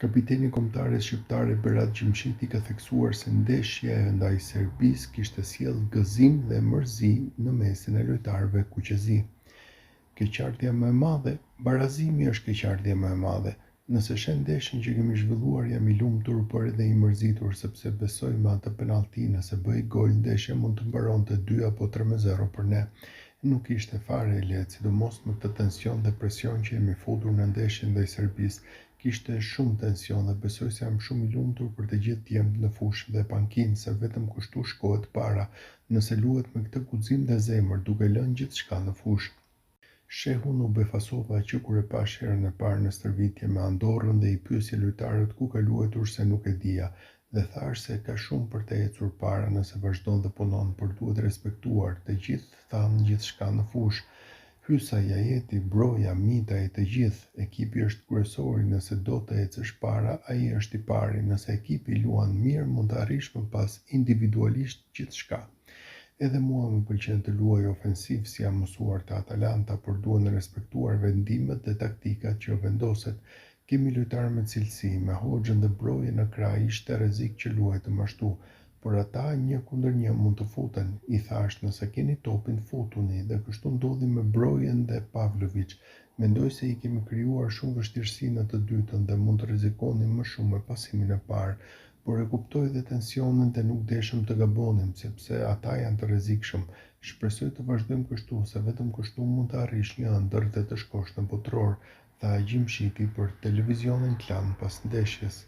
Kapiteni i kombëtares shqiptare Berat Gjimshiti ka theksuar se ndeshja ndaj Serbisë kishte sjellë gëzim dhe mërzi në mesin e lojtarëve kuqezi. Keqardhja më e madhe, barazimi është keqardhja më e madhe. Nëse shen ndeshjen që kemi zhvilluar jam i lumtur por edhe i mërzitur sepse besoj me atë penallti nëse bëj gol ndeshja mund të mbaronte 2 apo 3-0 për ne. Nuk ishte fare e lehtë, sidomos me këtë tension dhe presion që jemi futur në ndeshjen ndaj Serbisë. Kishte shumë tension dhe besoj se jam shumë i lumtur për të gjithë djemtë në fushë dhe pankinë se vetëm kushtu shkohet para, nëse luhet me këtë guxim dhe zemër, duke lënë gjithçka në fushë. Shehun u befasova që kur e pash herën e parë në stërvitje me Andorrën dhe i pyesja lojtarët ku ka luajtur se nuk e dija, dhe thash se ka shumë për të ecur para nëse vazhdon dhe punon, por duhet respektuar, të gjithë thanë gjithçka në fushë. Hysa, Jajeti, Broja, Mitaj, të gjithë, ekipi është kryesori, nëse do të ecësh para, ai është i pari, nëse ekipi luan mirë mund të arrish më pas individualisht gjithçka. Edhe mua më pëlqen të luaj ofensiv si jam mësuar te Atalanta, por duhen respektuar vendimet dhe taktikat që vendoset. Kemi lojtarë me cilësi, me Hoxhën dhe Brojen në krah ishte rrezik që luajtëm ashtu, por ata 1-1 mund të futen. I thash nëse keni topin futuni dhe kështu ndodhi me Brojen dhe Pavlović. Mendoj se i kemi krijuar shumë vështirësi në të dytën dhe mund të rrezikonim më shumë me pasimin e parë. Por e kuptoj dhe tensionin dhe nuk deshëm të gabonim, sepse ata janë të rrezikshëm. Shpresoj të vazhdojmë kështu, se vetëm kështu mund të arrish një ëndër dhe të shkosh në botror, tha Gjimshiti për televizionin Klan pas ndeshjes.